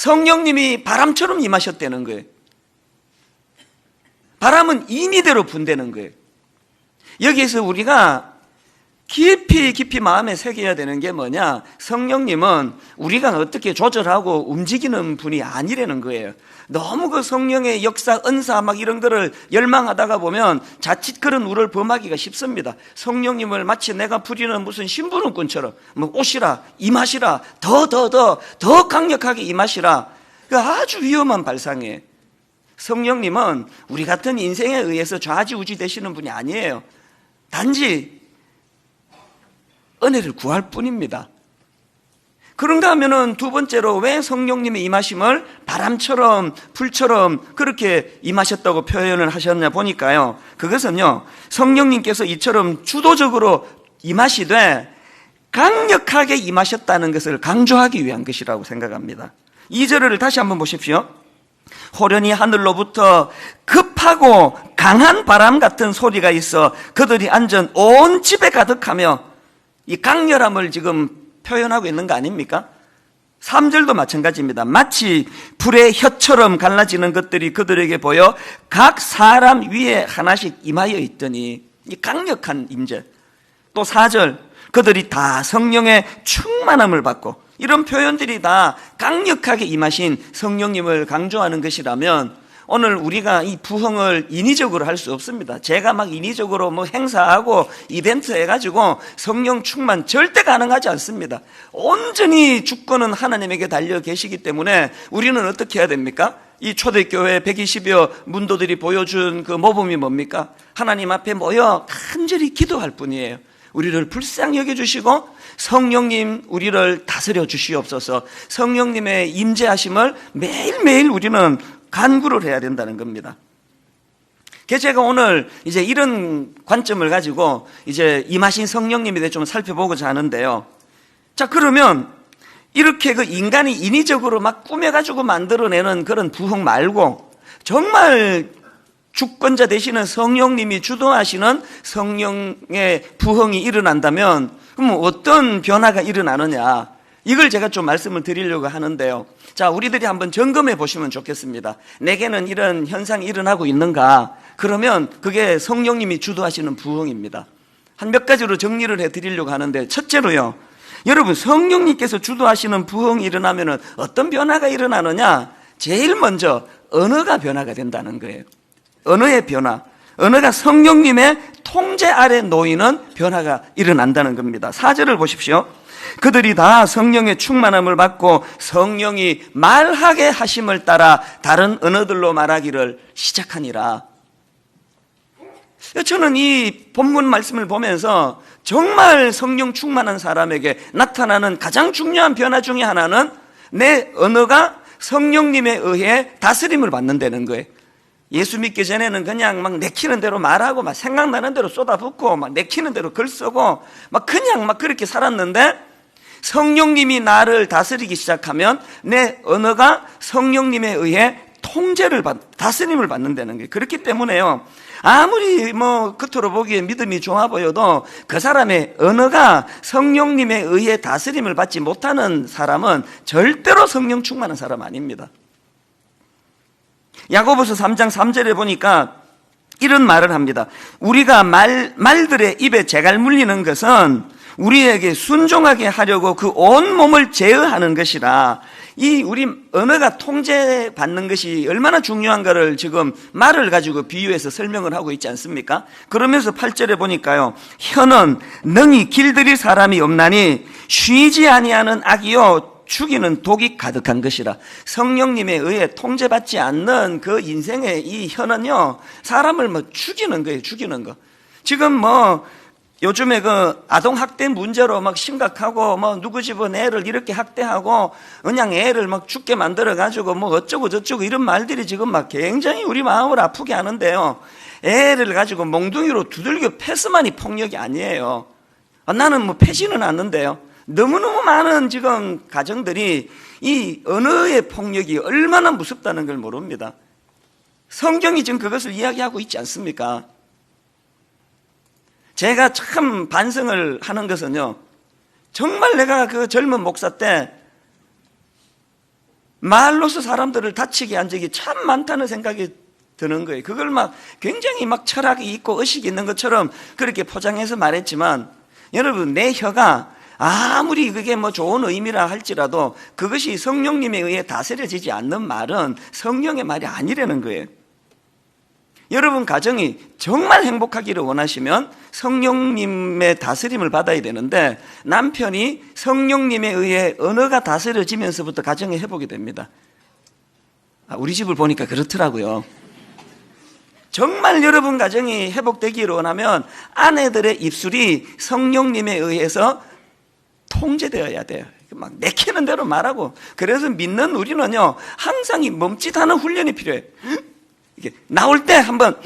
성령님이 바람처럼 임하셨다는 거예요. 바람은 임의대로 분다는 거예요. 여기에서 우리가 깊이 마음에 새겨야 되는 게 뭐냐? 성령님은 우리가 어떻게 조절하고 움직이는 분이 아니라는 거예요. 너무 그 성령의 역사, 은사 막 이런 거를 열망하다가 보면 자칫 그런 우를 범하기가 쉽습니다. 성령님을 마치 내가 부리는 무슨 심부름꾼처럼 뭐 오시라, 임하시라, 더 강력하게 임하시라. 그 아주 위험한 발상이에요. 성령님은 우리 같은 인생에 의해서 좌지우지 되시는 분이 아니에요. 단지 은혜를 구할 뿐입니다. 그런가 하면은 두 번째로 왜 성령님의 임하심을 바람처럼 불처럼 그렇게 임하셨다고 표현을 하셨냐 보니까요, 그것은요, 성령님께서 이처럼 주도적으로 임하시되 강력하게 임하셨다는 것을 강조하기 위한 것이라고 생각합니다. 2절을 다시 한번 보십시오. 호련히 하늘로부터 급하고 강한 바람 같은 소리가 있어 그들이 앉은 온 집에 가득하며, 이 강렬함을 지금 표현하고 있는 거 아닙니까? 3절도 마찬가지입니다. 마치 불의 혀처럼 갈라지는 것들이 그들에게 보여 각 사람 위에 하나씩 임하여 있더니, 이 강력한 임재. 또 4절, 그들이 다 성령의 충만함을 받고, 이런 표현들이 다 강력하게 임하신 성령님을 강조하는 것이라면 오늘 우리가 이 부흥을 인위적으로 할 수 없습니다. 제가 막 인위적으로 뭐 행사하고 이벤트 해가지고 성령 충만 절대 가능하지 않습니다. 온전히 주권은 하나님에게 달려 계시기 때문에 우리는 어떻게 해야 됩니까? 이 초대교회 120여 문도들이 보여준 그 모범이 뭡니까? 하나님 앞에 모여 간절히 기도할 뿐이에요. 우리를 불쌍히 여겨주시고 성령님 우리를 다스려 주시옵소서. 성령님의 임재하심을 매일매일 우리는 간구를 해야 된다는 겁니다. 그래서 제가 오늘 이제 이런 관점을 가지고 이제 임하신 성령님에 대해 좀 살펴보고자 하는데요. 자, 그러면 이렇게 그 인간이 인위적으로 막 꾸며가지고 만들어내는 그런 부흥 말고 정말 주권자 되시는 성령님이 주도하시는 성령의 부흥이 일어난다면 그럼 어떤 변화가 일어나느냐, 이걸 제가 좀 말씀을 드리려고 하는데요. 자, 우리들이 한번 점검해 보시면 좋겠습니다. 내게는 이런 현상이 일어나고 있는가? 그러면 그게 성령님이 주도하시는 부흥입니다. 한 몇 가지로 정리를 해 드리려고 하는데, 첫째로요, 여러분 성령님께서 주도하시는 부흥이 일어나면 어떤 변화가 일어나느냐? 제일 먼저 언어가 변화가 된다는 거예요. 언어의 변화, 언어가 성령님의 통제 아래 놓이는 변화가 일어난다는 겁니다. 4절을 보십시오. 그들이 다 성령의 충만함을 받고 성령이 말하게 하심을 따라 다른 언어들로 말하기를 시작하니라. 저는 이 본문 말씀을 보면서 정말 성령 충만한 사람에게 나타나는 가장 중요한 변화 중에 하나는 내 언어가 성령님에 의해 다스림을 받는다는 거예요. 예수 믿기 전에는 그냥 막 내키는 대로 말하고 막 생각나는 대로 쏟아붓고 막 내키는 대로 글 쓰고 막 그냥 막 그렇게 살았는데, 성령님이 나를 다스리기 시작하면 내 언어가 성령님에 의해 다스림을 받는다는 거예요. 그렇기 때문에요, 아무리 뭐 겉으로 보기에 믿음이 좋아 보여도 그 사람의 언어가 성령님에 의해 다스림을 받지 못하는 사람은 절대로 성령 충만한 사람 아닙니다. 야고보서 3장 3절에 보니까 이런 말을 합니다. 우리가 말들의 입에 재갈 물리는 것은 우리에게 순종하게 하려고 그 온 몸을 제어하는 것이라. 이 우리 언어가 통제받는 것이 얼마나 중요한가를 지금 말을 가지고 비유해서 설명을 하고 있지 않습니까? 그러면서 8절에 보니까요, 혀는 능히 길들일 사람이 없나니 쉬지 아니하는 악이요 죽이는 독이 가득한 것이라. 성령님에 의해 통제받지 않는 그 인생의 이 혀는요, 사람을 뭐 죽이는 거예요. 죽이는 거. 지금 뭐 요즘에 그 아동학대 문제로 막 심각하고 뭐 누구 집은 애를 이렇게 학대하고 그냥 애를 막 죽게 만들어가지고 뭐 어쩌고 저쩌고 이런 말들이 지금 막 굉장히 우리 마음을 아프게 하는데요. 애를 가지고 몽둥이로 두들겨 패스만이 폭력이 아니에요. 나는 뭐 패지는 않는데요. 너무너무 많은 지금 가정들이 이 언어의 폭력이 얼마나 무섭다는 걸 모릅니다. 성경이 지금 그것을 이야기하고 있지 않습니까? 제가 참 반성을 하는 것은요, 정말 내가 그 젊은 목사 때 말로서 사람들을 다치게 한 적이 참 많다는 생각이 드는 거예요. 그걸 막 굉장히 막 철학이 있고 의식이 있는 것처럼 그렇게 포장해서 말했지만, 여러분, 내 혀가 아무리 그게 뭐 좋은 의미라 할지라도 그것이 성령님에 의해 다스려지지 않는 말은 성령의 말이 아니라는 거예요. 여러분 가정이 정말 행복하기를 원하시면 성령님의 다스림을 받아야 되는데, 남편이 성령님에 의해 언어가 다스려지면서부터 가정이 회복이 됩니다. 우리 집을 보니까 그렇더라고요. 정말 여러분 가정이 회복되기를 원하면 아내들의 입술이 성령님에 의해서 통제되어야 돼요. 막 내키는 대로 말하고. 그래서 믿는 우리는요, 항상 이 멈칫하는 훈련이 필요해요. 이게 나올 때 한번,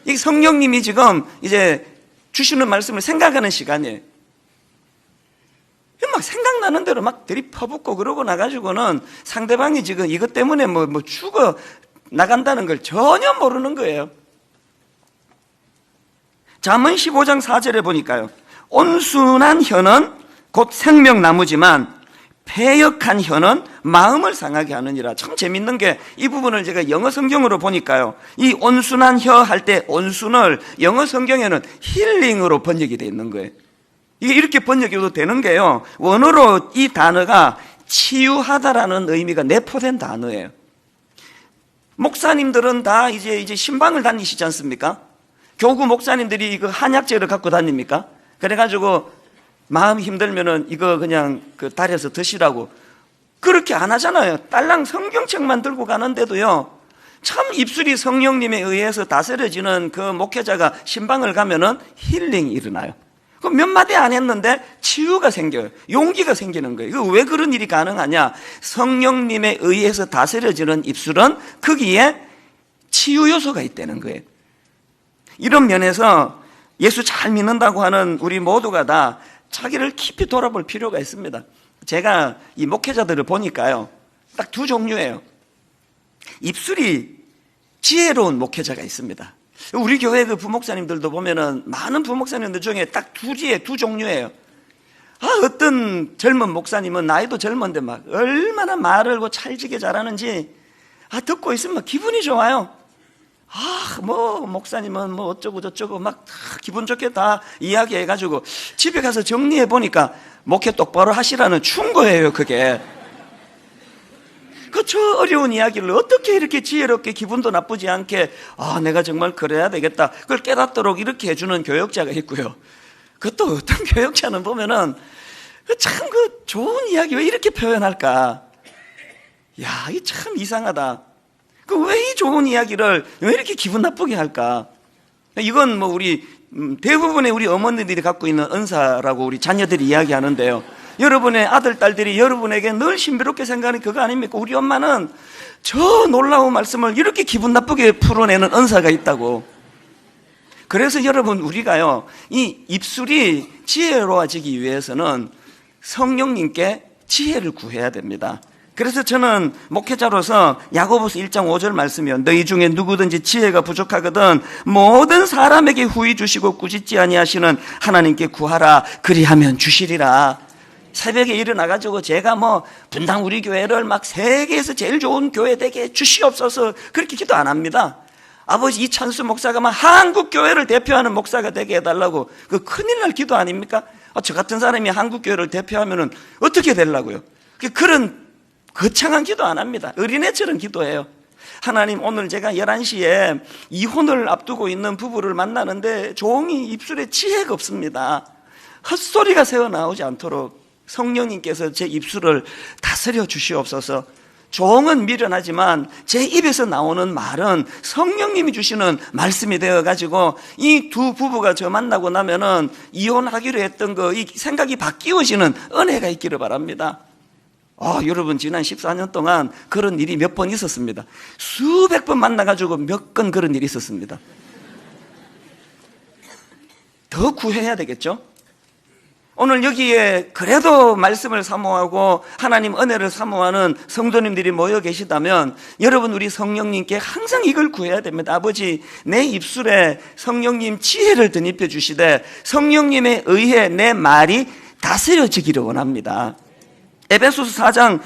이 성령님이 지금 이제 주시는 말씀을 생각하는 시간이에요. 막 생각나는 대로 막 들이퍼붓고 그러고 나가지고는 상대방이 지금 이것 때문에 뭐 죽어 나간다는 걸 전혀 모르는 거예요. 잠언 15장 4절에 보니까요, 온순한 혀는 곧 생명나무지만 패역한 혀는 마음을 상하게 하느니라. 참 재밌는 게, 이 부분을 제가 영어 성경으로 보니까요, 이 온순한 혀 할 때 온순을 영어 성경에는 힐링으로 번역이 되어 있는 거예요. 이게 이렇게 번역해도 되는 게요, 원어로 이 단어가 치유하다라는 의미가 내포된 단어예요. 목사님들은 다 이제 신방을 다니시지 않습니까? 교구 목사님들이 그 한약재를 갖고 다닙니까? 그래가지고 마음이 힘들면은 이거 그냥 그 달여서 드시라고. 그렇게 안 하잖아요. 딸랑 성경책만 들고 가는데도요, 참 입술이 성령님에 의해서 다스려지는 그 목회자가 신방을 가면은 힐링이 일어나요. 그럼 몇 마디 안 했는데 치유가 생겨요. 용기가 생기는 거예요. 이거 왜 그런 일이 가능하냐? 성령님에 의해서 다스려지는 입술은 거기에 치유 요소가 있다는 거예요. 이런 면에서 예수 잘 믿는다고 하는 우리 모두가 다 자기를 깊이 돌아볼 필요가 있습니다. 제가 이 목회자들을 보니까요, 딱 두 종류예요. 입술이 지혜로운 목회자가 있습니다. 우리 교회 그 부목사님들도 보면은 많은 부목사님들 중에 딱 두 종류예요. 어떤 젊은 목사님은 나이도 젊은데 막 얼마나 말을 찰지게 잘하는지 듣고 있으면 기분이 좋아요. 목사님은 뭐 어쩌고 저쩌고 막 기분 좋게 다 이야기해가지고 집에 가서 정리해보니까 목회 똑바로 하시라는 충고예요, 그게. 저 어려운 이야기를 어떻게 이렇게 지혜롭게 기분도 나쁘지 않게, 내가 정말 그래야 되겠다, 그걸 깨닫도록 이렇게 해주는 교역자가 있고요. 그것도 어떤 교역자는 보면은 참 그 좋은 이야기 왜 이렇게 표현할까? 이게 참 이상하다. 왜 이 좋은 이야기를 왜 이렇게 기분 나쁘게 할까? 이건 뭐 우리 대부분의 우리 어머니들이 갖고 있는 은사라고 우리 자녀들이 이야기하는데요, 여러분의 아들, 딸들이 여러분에게 늘 신비롭게 생각하는 그거 아닙니까? 우리 엄마는 저 놀라운 말씀을 이렇게 기분 나쁘게 풀어내는 은사가 있다고. 그래서 여러분, 우리가요, 이 입술이 지혜로워지기 위해서는 성령님께 지혜를 구해야 됩니다. 그래서 저는 목회자로서 야고보서 1장 5절 말씀이요, 너희 중에 누구든지 지혜가 부족하거든 모든 사람에게 후히 주시고 꾸짖지 아니하시는 하나님께 구하라, 그리하면 주시리라. 새벽에 일어나가지고 제가 분당 우리 교회를 막 세계에서 제일 좋은 교회 되게 주시옵소서 그렇게 기도 안 합니다. 아버지 이찬수 목사가 막 한국 교회를 대표하는 목사가 되게 해달라고, 그 큰일 날 기도 아닙니까? 저 같은 사람이 한국 교회를 대표하면은 어떻게 되려고요? 그런 거창한 기도 안 합니다. 어린애처럼 기도해요. 하나님, 오늘 제가 11시에 이혼을 앞두고 있는 부부를 만나는데 종이 입술에 지혜가 없습니다. 헛소리가 새어나오지 않도록 성령님께서 제 입술을 다스려 주시옵소서. 종은 미련하지만 제 입에서 나오는 말은 성령님이 주시는 말씀이 되어가지고 이 두 부부가 저 만나고 나면은 이혼하기로 했던 이 생각이 바뀌어지는 은혜가 있기를 바랍니다. 여러분, 지난 14년 동안 그런 일이 몇 번 있었습니다. 수백 번 만나가지고 몇 건 그런 일이 있었습니다. 더 구해야 되겠죠? 오늘 여기에 그래도 말씀을 사모하고 하나님 은혜를 사모하는 성도님들이 모여 계시다면 여러분, 우리 성령님께 항상 이걸 구해야 됩니다. 아버지, 내 입술에 성령님 지혜를 덧입혀 주시되 성령님에 의해 내 말이 다스려지기를 원합니다. 에베소서 4장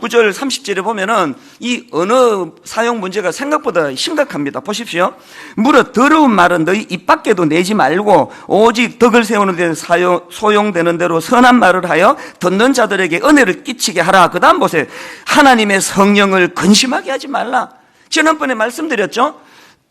29절 30절에 보면은 이 언어 사용 문제가 생각보다 심각합니다. 보십시오. 무릇 더러운 말은 너희 입 밖에도 내지 말고 오직 덕을 세우는 데 소용되는 대로 선한 말을 하여 듣는 자들에게 은혜를 끼치게 하라. 그 다음 보세요. 하나님의 성령을 근심하게 하지 말라. 지난번에 말씀드렸죠.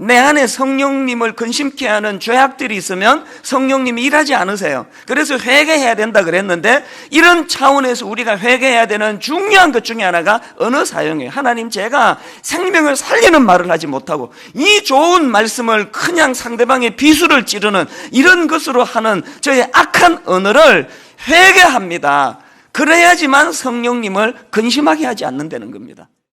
내 안에 성령님을 근심케 하는 죄악들이 있으면 성령님이 일하지 않으세요. 그래서 회개해야 된다 그랬는데, 이런 차원에서 우리가 회개해야 되는 중요한 것 중에 하나가 언어 사용이에요. 하나님, 제가 생명을 살리는 말을 하지 못하고 이 좋은 말씀을 그냥 상대방의 비수를 찌르는 이런 것으로 하는 저의 악한 언어를 회개합니다. 그래야지만 성령님을 근심하게 하지 않는다는 겁니다.